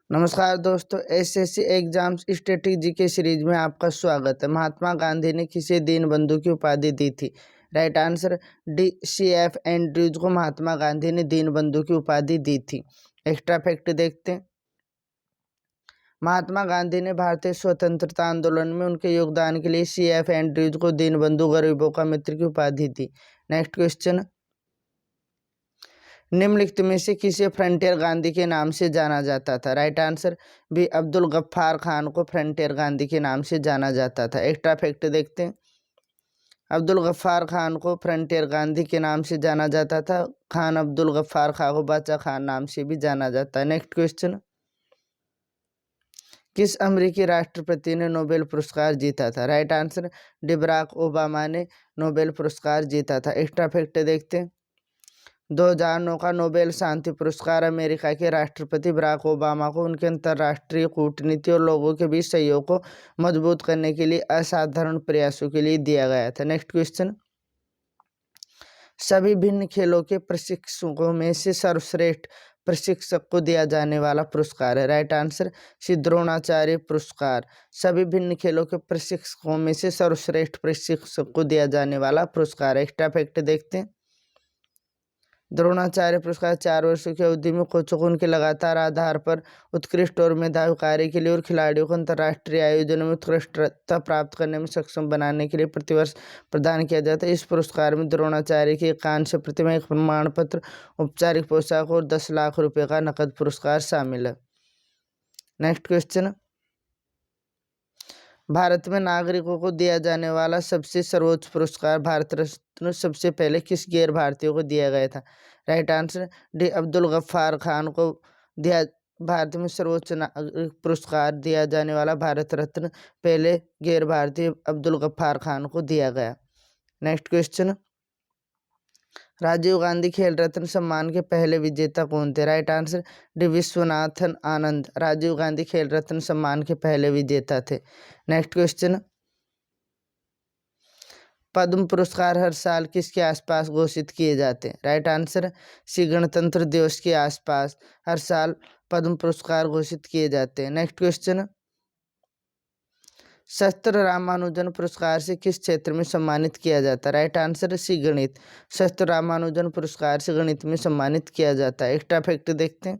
नमस्कार दोस्तों, SSC exams strategy के सीरीज में आपका स्वागत है। महात्मा गांधी ने किसे दीनबंधु की उपाधि दी थी? राइट आंसर DCF एंड्रयूज को महात्मा गांधी ने दीनबंधु की उपाधि दी थी। एक्स्ट्रा फैक्ट देखते हैं। महात्मा गांधी ने भारतीय स्वतंत्रता आंदोलन में उनके योगदान के लिए CF एंड्रयूज को दीनबंधु गरीबों का मित्र की उपाधि दी। नेक्स्ट क्वेश्चन, निम्नलिखित में से किसे फ्रंटियर गांधी के नाम से जाना जाता था? Right answer B Abdul Gaffar Khan को फ्रंटियर गांधी के नाम से जाना जाता था। एक्स्ट्रा फैक्ट देखते हैं। अब्दुल गफ्फार खान को फ्रंटियर गांधी के नाम से जाना जाता था। खान अब्दुल गफ्फार खान को बाचा खान नाम से भी जाना जाता है। नेक्स्ट क्वेश्चन, किस अमेरिकी राष्ट्रपति ने नोबेल पुरस्कार जीता था? Right answer D Barack Obama ने नोबेल पुरस्कार जीता था। एक्स्ट्रा फैक्ट देखते हैं। 2009 का नोबेल शांति पुरस्कार अमेरिका के राष्ट्रपति बराक ओबामा को उनके अंतर्राष्ट्रीय कूटनीति और लोगों के बीच सहयोग को मजबूत करने के लिए असाधारण प्रयासों के लिए दिया गया था। नेक्स्ट क्वेश्चन, सभी भिन्न खेलों के प्रशिक्षकों में से सर्वश्रेष्ठ प्रशिक्षक को दिया जाने वाला पुरस्कार है? राइट आंसर श्री द्रोणाचार्य पुरस्कार सभी भिन्न खेलों के प्रशिक्षकों में से सर्वश्रेष्ठ प्रशिक्षक को दिया जाने वाला पुरस्कार है। एक्स्ट्रा फैक्ट देखते हैं। द्रोणाचार्य पुरस्कार 4 वर्षों की अवधि में कोचों को उनके लगातार आधार पर उत्कृष्ट और मेधावी कार्य के लिए और खिलाड़ियों को अंतर्राष्ट्रीय आयोजनों में उत्कृष्टता प्राप्त करने में सक्षम बनाने के लिए प्रतिवर्ष प्रदान किया जाता है। इस पुरस्कार में द्रोणाचार्य की एक कांस्य प्रतिमा, एक प्रमाण पत्र, औपचारिक पोशाक और 10 लाख रुपये का नकद पुरस्कार शामिल है। नेक्स्ट क्वेश्चन, भारत में नागरिकों को दिया जाने वाला सबसे सर्वोच्च पुरस्कार भारत रत्न सबसे पहले किस गैर भारतीयों को दिया गया था? Right answer D Abdul Gaffar Khan को दिया। भारत में सर्वोच्च नागरिक पुरस्कार दिया जाने वाला भारत रत्न पहले गैर भारतीय अब्दुल गफ्फार खान को दिया गया। नेक्स्ट क्वेश्चन, राजीव गांधी खेल रत्न सम्मान के पहले विजेता कौन थे? Right answer D Viswanathan Anand Rajiv Gandhi खेल रत्न सम्मान के पहले विजेता थे। नेक्स्ट क्वेश्चन, पद्म पुरस्कार हर साल किसके आसपास घोषित किए जाते हैं? राइट आंसर सी गणतंत्र दिवस के आसपास हर साल पद्म पुरस्कार घोषित किए जाते हैं। नेक्स्ट क्वेश्चन, शस्त्र रामानुजन पुरस्कार से किस क्षेत्र में सम्मानित किया जाता है? राइट आंसर सी गणित शस्त्र रामानुजन पुरस्कार से गणित में सम्मानित किया जाता है। एक्स्ट्रा फैक्ट देखते हैं।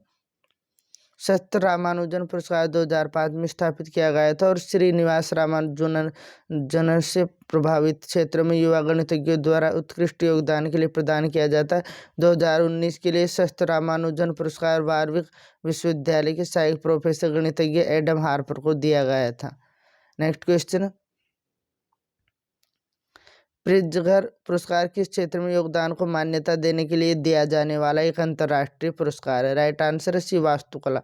शस्त्र रामानुजन पुरस्कार 2005 में स्थापित किया गया था और श्रीनिवास रामानुजन से प्रभावित क्षेत्र में युवा गणितज्ञों द्वारा उत्कृष्ट योगदान के लिए प्रदान किया जाता है। 2019 के लिए शस्त्र रामानुजन पुरस्कार वार्विक विश्वविद्यालय के सहायक प्रोफेसर गणितज्ञ एडम हार्पर को दिया गया था। नेक्स्ट क्वेश्चन, प्रित्जकर पुरस्कार किस क्षेत्र में योगदान को मान्यता देने के लिए दिया जाने वाला एक अंतर्राष्ट्रीय पुरस्कार है? राइट आंसर सी वास्तुकला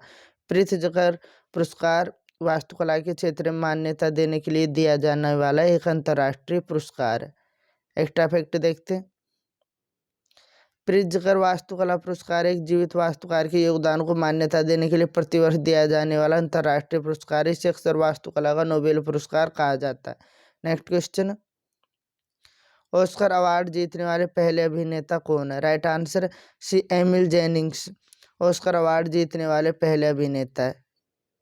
प्रित्जकर पुरस्कार वास्तुकला के क्षेत्र में मान्यता देने के लिए दिया जाने वाला एक अंतर्राष्ट्रीय पुरस्कार है। एक्स्ट्रा फैक्ट देखते हैं। प्रित्जकर वास्तुकला पुरस्कार एक जीवित वास्तुकार के योगदान को मान्यता देने के लिए प्रतिवर्ष दिया जाने वाला अंतर्राष्ट्रीय पुरस्कार है। इसे अक्सर वास्तुकला का नोबेल पुरस्कार कहा जाता है। नेक्स्ट क्वेश्चन, ऑस्कर अवार्ड जीतने वाले पहले अभिनेता कौन है? Right answer C Emil Jennings Oscar award जीतने वाले पहले अभिनेता है।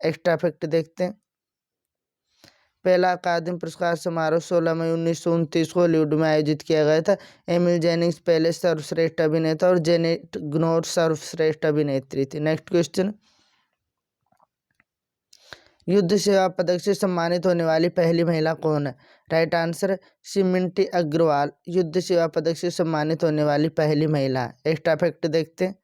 एक्स्ट्रा फैक्ट देखते हैं। पहला अकादमी पुरस्कार समारोह 16 मई 1929 को हॉलीवुड में आयोजित किया गया था। एमिल जेनिंग्स पहले सर्वश्रेष्ठ अभिनेता और जेनेट ग्नोर सर्वश्रेष्ठ अभिनेत्री थी। नेक्स्ट क्वेश्चन, युद्ध सेवा पदक से सम्मानित होने वाली पहली महिला कौन है? Right answer C Minty Agarwal युद्ध सेवा पदक से सम्मानित होने वाली पहली महिला है। एक्स्ट्रा फैक्ट देखते हैं।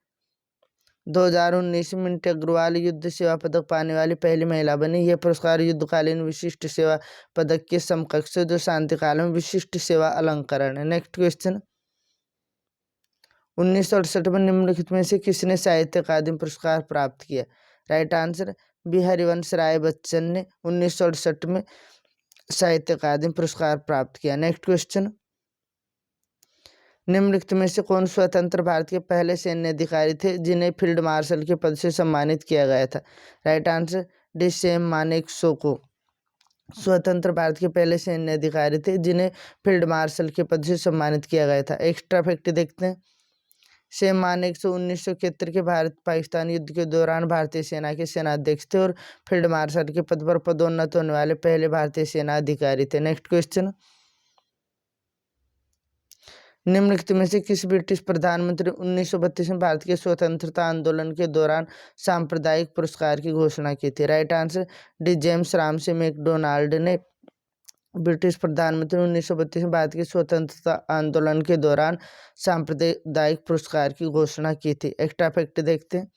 2019 में मिंटी अग्रवाल युद्ध सेवा पदक पाने वाली पहली महिला बनी। यह पुरस्कार युद्धकालीन विशिष्ट सेवा पदक के समकक्ष है, जो शांतिकाल में विशिष्ट सेवा अलंकरण है। नेक्स्ट क्वेश्चन, 1968 में निम्नलिखित में से किसने साहित्य अकादमी पुरस्कार प्राप्त किया? Right answer B Harivansh Rai Bachchan ने 1968 में साहित्य अकादमी पुरस्कार प्राप्त किया। नेक्स्ट क्वेश्चन, निम्नलिखित में से कौन स्वतंत्र भारत के पहले सैन्य अधिकारी थे जिन्हें फील्ड मार्शल के पद से सम्मानित किया गया था? Right answer D Sam Manekshaw को स्वतंत्र भारत के पहले सैन्य अधिकारी थे जिन्हें फील्ड मार्शल के पद से सम्मानित किया गया था। एक्स्ट्रा फैक्ट देखते हैं। सेम मानेकशॉ 1971 के भारत पाकिस्तान युद्ध के दौरान भारतीय सेना के सेनाध्यक्ष थे और फील्ड मार्शल के पद पर पदोन्नत होने वाले पहले भारतीय सेना अधिकारी थे। नेक्स्ट क्वेश्चन, निम्नलिखित में से किस ब्रिटिश प्रधानमंत्री 1932 में भारत के स्वतंत्रता आंदोलन के दौरान सांप्रदायिक पुरस्कार की घोषणा की थी? Right answer D James Ramsay McDonald ने ब्रिटिश प्रधानमंत्री 1932 में भारत के स्वतंत्रता आंदोलन के दौरान सांप्रदायिक पुरस्कार की घोषणा की थी। एक्स्ट्रा फैक्ट देखते हैं।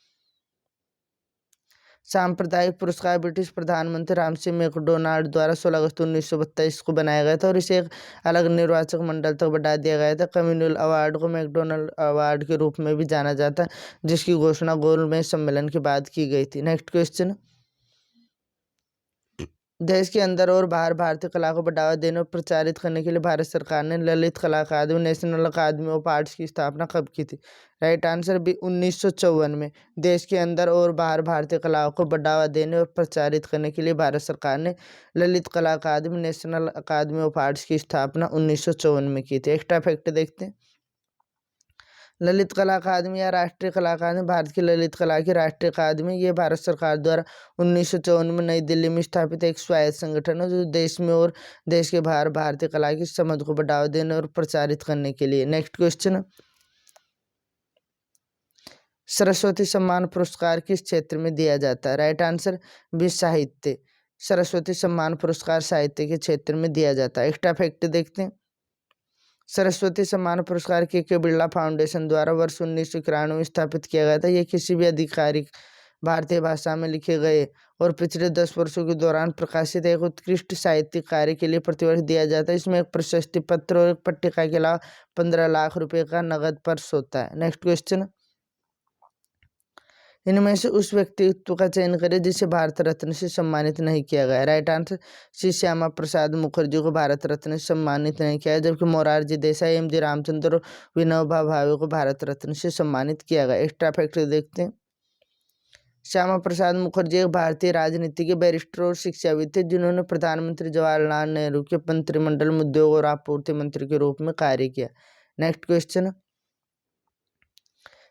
सांप्रदायिक पुरस्कार ब्रिटिश प्रधानमंत्री रामसे मैकडोनाल्ड द्वारा 16 अगस्त 1932 को बनाया गया था और इसे एक अलग निर्वाचक मंडल तक बढ़ा दिया गया था। कम्युनल अवार्ड को मैकडोनाल्ड अवार्ड के रूप में भी जाना जाता है, जिसकी घोषणा गोलमेज सम्मेलन के बाद की गई थी। नेक्स्ट क्वेश्चन, देश के अंदर और बाहर भारतीय कला को बढ़ावा देने और प्रचारित करने के लिए भारत सरकार ने ललित कला अकादमी, नेशनल अकादमी ऑफ आर्ट्स की स्थापना कब की थी? राइट आंसर भी 1954 में। देश के अंदर और बाहर भारतीय कलाओं को बढ़ावा देने और प्रचारित करने के लिए भारत सरकार ने ललित कला अकादमी, नेशनल अकादमी ऑफ आर्ट्स की स्थापना 1954 में की थी। एक्स्ट्रा फैक्ट देखते हैं। ललित कला अकादमी या राष्ट्रीय कला अकादमी भारत की ललित कला की राष्ट्रीय अकादमी, ये भारत सरकार द्वारा 1954 में नई दिल्ली में स्थापित एक स्वायत्त संगठन है जो देश में और देश के बाहर भारतीय कला की समझ को बढ़ावा देने और प्रचारित करने के लिए। नेक्स्ट क्वेश्चन, सरस्वती सम्मान पुरस्कार किस क्षेत्र में दिया जाता है? राइट आंसर भी साहित्य। सरस्वती सम्मान पुरस्कार साहित्य के क्षेत्र में दिया जाता है। एक्स्ट्रा फैक्ट देखते हैं। सरस्वती सम्मान पुरस्कार के बिरला फाउंडेशन द्वारा वर्ष 1991 में स्थापित किया गया था। यह किसी भी आधिकारिक भारतीय भाषा में लिखे गए और पिछले 10 वर्षों के दौरान प्रकाशित एक उत्कृष्ट साहित्यिक कार्य के लिए प्रतिवर्ष दिया जाता है। इसमें एक प्रशस्ति पत्र और एक पट्टिका के अलावा 15 लाख रुपए का नगद पर्स होता है। नेक्स्ट क्वेश्चन, इनमें से उस व्यक्तित्व का चयन करें जिसे भारत रत्न से सम्मानित नहीं किया गया। राइट आंसर श्री श्यामा प्रसाद मुखर्जी को भारत रत्न से सम्मानित नहीं किया, जबकि मोरारजी देसाई, एम.जी. रामचंद्र और विनोबा भावे को भारत रत्न से सम्मानित किया गया। एक्स्ट्रा फैक्ट देखते हैं। श्यामा प्रसाद मुखर्जी एक भारतीय राजनीतिज्ञ, बैरिस्टर और शिक्षाविद थे जिन्होंने प्रधानमंत्री जवाहरलाल नेहरू के मंत्रिमंडल में उद्योग और आपूर्ति मंत्री के रूप में कार्य किया। नेक्स्ट क्वेश्चन,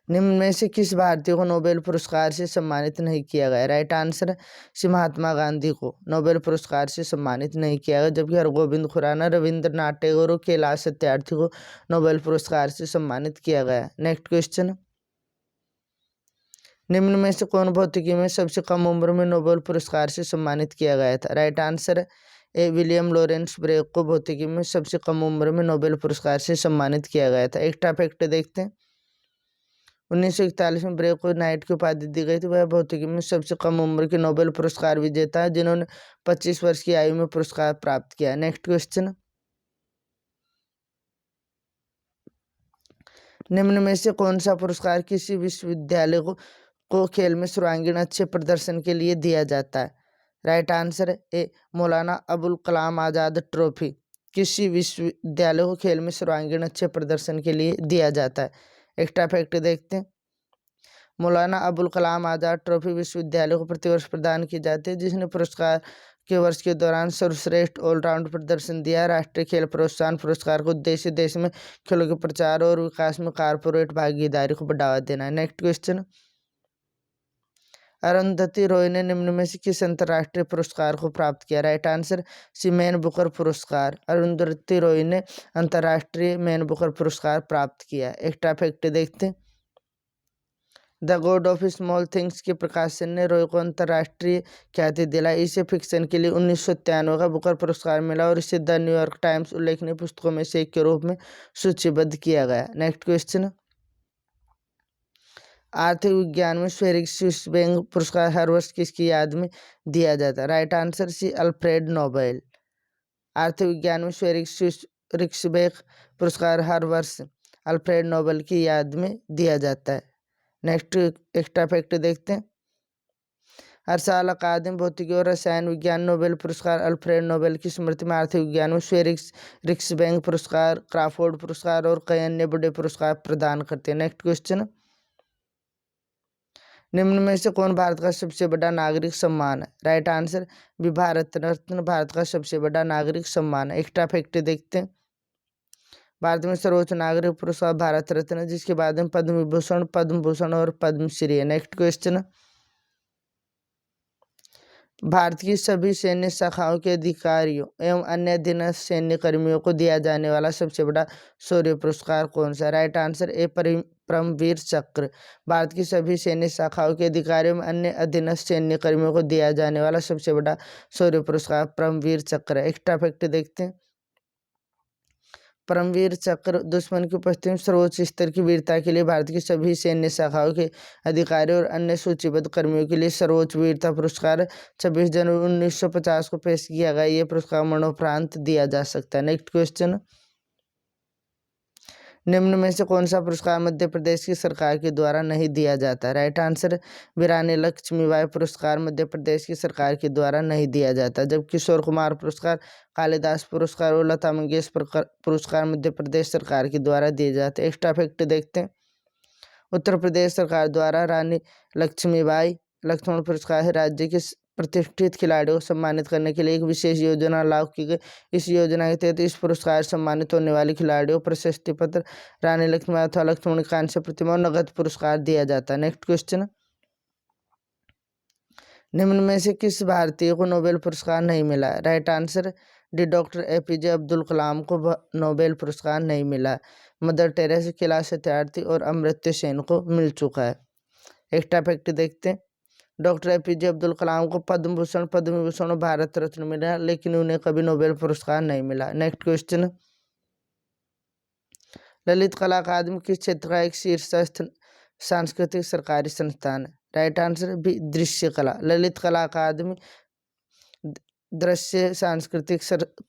निम्न में से किस भारतीय को नोबेल पुरस्कार से सम्मानित नहीं किया गया? राइट आंसर श्री महात्मा गांधी को नोबेल पुरस्कार से सम्मानित नहीं किया गया, जबकि हरगोविंद खुराना, रविंद्रनाथ टैगोर और कैलाश सत्यार्थी को नोबेल पुरस्कार से सम्मानित किया गया। नेक्स्ट क्वेश्चन, निम्न में से कौन भौतिकी में सबसे कम उम्र में नोबेल पुरस्कार से सम्मानित किया गया था? Right answer A William Lawrence Bragg को भौतिकी में सबसे कम उम्र में नोबेल पुरस्कार से सम्मानित किया गया था। एक्स्ट्रा फैक्ट देखते हैं। 1941 में ब्रेक को नाइट की उपाधि दी गई थी। वह भौतिकी में सबसे कम उम्र के नोबेल पुरस्कार विजेता है जिन्होंने 25 वर्ष की आयु में पुरस्कार प्राप्त किया। नेक्स्ट क्वेश्चन, निम्न में से कौन सा पुरस्कार किसी विश्वविद्यालय को खेल में सर्वांगीण अच्छे प्रदर्शन के लिए दिया जाता है? राइट आंसर ए मौलाना अबुल कलाम आज़ाद ट्रॉफी किसी विश्वविद्यालय को खेल में सर्वांगीण अच्छे प्रदर्शन के लिए दिया जाता है। एक्स्ट्रा फैक्ट देखते हैं। मौलाना अबुल कलाम आज़ाद ट्रॉफी विश्वविद्यालय को प्रतिवर्ष प्रदान की जाती है जिसने पुरस्कार के वर्ष के दौरान सर्वश्रेष्ठ ऑलराउंड प्रदर्शन दिया। राष्ट्रीय खेल प्रोत्साहन पुरस्कार का उद्देश्य देश में खेलों के प्रचार और विकास में कॉर्पोरेट भागीदारी को बढ़ावा देना है। नेक्स्ट क्वेश्चन, अरुंधति रॉय ने निम्न में से किस अंतर्राष्ट्रीय पुरस्कार को प्राप्त किया? Right answer C Man Booker पुरस्कार। अरुंधति रॉय ने अंतर्राष्ट्रीय मैन बुकर पुरस्कार प्राप्त किया। एक्स्ट्रा फैक्ट देखते हैं। The God of small things के प्रकाशन ने रॉय को अंतर्राष्ट्रीय ख्याति दिलाई। इसे फिक्शन के लिए 1993 का बुकर पुरस्कार मिला और इसे द न्यूयॉर्क टाइम्स उल्लेखनीय पुस्तकों में से एक के रूप में सूचीबद्ध किया गया। नेक्स्ट क्वेश्चन, आर्थिक विज्ञान में स्वेरिग स्विसबैंक पुरस्कार हर वर्ष किसकी याद में दिया जाता है? Right answer C Alfred Nobel. आर्थिक विज्ञान में स्वेरिग स्विसबैंक पुरस्कार हर वर्ष अल्फ्रेड नोबेल की याद में दिया जाता है। नेक्स्ट एक्स्ट्रा फैक्ट देखते हैं। हर साल अकादमी भौतिकी और रसायन विज्ञान नोबेल पुरस्कार अल्फ्रेड नोबेल की स्मृति में आर्थिक विज्ञान में स्वेरिग स्विसबैंक पुरस्कार, क्राफोर्ड पुरस्कार और कई अन्य बड़े पुरस्कार प्रदान करते हैं। नेक्स्ट क्वेश्चन, निम्न में से कौन भारत का सबसे बड़ा नागरिक सम्मान है? राइट आंसर भी भारत रत्न भारत का सबसे बड़ा नागरिक सम्मान है। एक्स्ट्रा फैक्ट देखते हैं। भारत में सर्वोच्च नागरिक पुरस्कार भारत रत्न, जिसके बाद में पद्म विभूषण, पद्म भूषण और पद्मश्री है। नेक्स्ट क्वेश्चन, भारत की सभी सैन्य शाखाओं के अधिकारियों एवं अन्य अधीनस्थ सैन्य कर्मियों को दिया जाने वाला सबसे बड़ा शौर्य पुरस्कार कौन सा? राइट आंसर ए परमवीर चक्र। भारत की सभी सैन्य शाखाओं के अधिकारियों एवं अन्य अधीनस्थ सैन्य कर्मियों को दिया जाने वाला सबसे बड़ा शौर्य पुरस्कार परमवीर चक्र है। एक्स्ट्रा फैक्ट देखते हैं, परमवीर चक्र दुश्मन की उपस्थिति में सर्वोच्च स्तर की वीरता के लिए भारत की सभी सैन्य शाखाओं के अधिकारियों और अन्य सूचीबद्ध कर्मियों के लिए सर्वोच्च वीरता पुरस्कार 26 जनवरी 1950 को पेश किया गया। ये पुरस्कार मरणोपरांत दिया जा सकता है। नेक्स्ट क्वेश्चन, निम्न में से कौन सा पुरस्कार मध्य प्रदेश की सरकार के द्वारा नहीं दिया जाता? राइट आंसर, वीरानी लक्ष्मीबाई पुरस्कार मध्य प्रदेश की सरकार के द्वारा नहीं दिया जाता। जब किशोर कुमार पुरस्कार, कालिदास पुरस्कार और लता मंगेशकर पुरस्कार मध्य प्रदेश सरकार के द्वारा दिए जाते हैं। एक्स्ट्रा फैक्ट देखते हैं, उत्तर प्रदेश सरकार द्वारा रानी लक्ष्मीबाई लक्ष्मण पुरस्कार है राज्य के प्रतिष्ठित खिलाड़ियों को सम्मानित करने के लिए एक विशेष योजना लागू की गई। इस योजना के तहत इस पुरस्कार सम्मानित होने वाले खिलाड़ियों को प्रशस्ति पत्र, रानी लक्ष्मीबाई अथवा लक्ष्मण कांस्य प्रतिमा और नगद पुरस्कार दिया जाता है। नेक्स्ट क्वेश्चन, निम्न में से किस भारतीय को नोबेल पुरस्कार नहीं मिला? Right answer, D doctor APJ Abdul Kalam को नोबेल पुरस्कार नहीं मिला। मदर टेरेसा, कैलाश सत्यार्थी और अमर्त्य सेन को मिल चुका है। एक्स्ट्रा फैक्ट देखते हैं, डॉक्टर APJ अब्दुल कलाम को पद्म भूषण, पद्म विभूषण और भारत रत्न मिला, लेकिन उन्हें कभी नोबेल पुरस्कार नहीं मिला। नेक्स्ट क्वेश्चन, ललित कला अकादमी किस क्षेत्र का एक शीर्षस्थ सांस्कृतिक सरकारी संस्थान है? राइट आंसर बी दृश्य कला। ललित कला अकादमी दृश्य सांस्कृतिक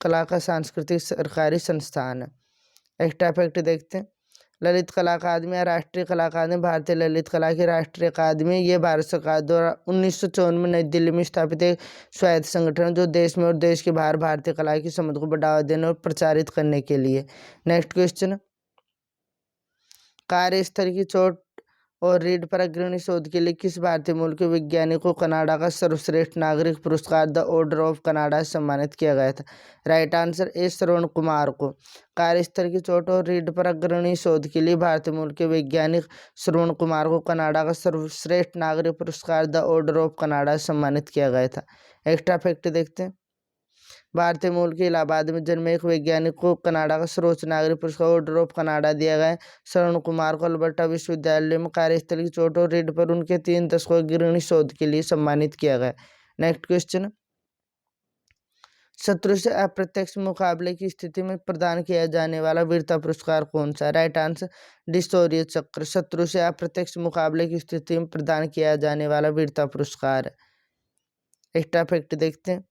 कला का सांस्कृतिक सरकारी संस्थान है। एक्स्ट्रा फैक्ट देखते हैं, ललित कला अकादमी या राष्ट्रीय कला अकादमी भारतीय ललित कला की राष्ट्रीय अकादमी, ये भारत सरकार द्वारा 1954 में नई दिल्ली में स्थापित एक स्वायत्त संगठन जो देश में और देश के बाहर भारतीय कला की समझ को बढ़ावा देने और प्रचारित करने के लिए। नेक्स्ट क्वेश्चन, कार्यस्थल की चोट और रीढ़ पर अग्रणी शोध के लिए किस भारतीय मूल के वैज्ञानिक को कनाडा का सर्वश्रेष्ठ नागरिक पुरस्कार द ऑर्डर ऑफ कनाडा से सम्मानित किया गया था? राइट आंसर ए श्रवण कुमार को। कार्यस्थल की चोट और रीढ़ पर अग्रणी शोध के लिए भारतीय मूल के वैज्ञानिक श्रवण कुमार को कनाडा का सर्वश्रेष्ठ नागरिक पुरस्कार द ऑर्डर ऑफ कनाडा से सम्मानित किया गया था। एक्स्ट्रा फैक्ट देखते हैं, भारतीय मूल के इलाहाबाद में जन्मे एक वैज्ञानिक को कनाडा का सर्वोच्च नागरिक पुरस्कार ऑर्डर ऑफ कनाडा दिया गया है। श्रवण कुमार को अल्बर्टा विश्वविद्यालय में कार्यस्थल की चोट और रीढ़ पर उनके 3 दशकों अग्रणी शोध के लिए सम्मानित किया गया। नेक्स्ट क्वेश्चन, शत्रु से अप्रत्यक्ष मुकाबले की स्थिति में प्रदान किया जाने वाला वीरता पुरस्कार कौन सा? राइट आंसर डी शौर्य चक्र। शत्रु से अप्रत्यक्ष मुकाबले की स्थिति में प्रदान किया जाने वाला वीरता पुरस्कार। एक्स्ट्रा फैक्ट देखते हैं,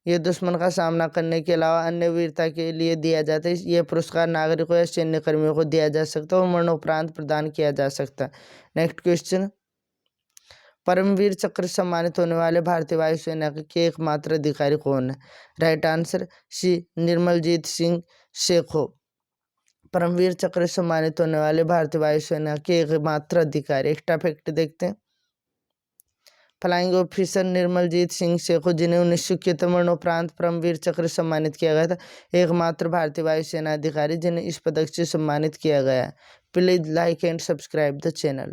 ये दुश्मन का सामना करने के अलावा अन्य वीरता के लिए दिया जाता है। यह पुरस्कार नागरिकों या सैन्य कर्मियों को दिया जा सकता है और मरणोपरांत प्रदान किया जा सकता है। नेक्स्ट क्वेश्चन, परमवीर चक्र सम्मानित होने वाले भारतीय वायुसेना के एकमात्र अधिकारी कौन है? Right answer C Nirmaljit Singh Sekhon. Paramvir Chakra सम्मानित होने वाले भारतीय वायुसेना के एकमात्र अधिकारी। एक्स्ट्रा फैक्ट देखते हैं, फ्लाइंग ऑफिसर निर्मलजीत सिंह शेखो, जिन्हें 1971 मरणोपरांत परमवीर चक्र सम्मानित किया गया था, एकमात्र भारतीय वायुसेना अधिकारी जिन्हें इस पदक से सम्मानित किया गया है। Please like and subscribe the channel.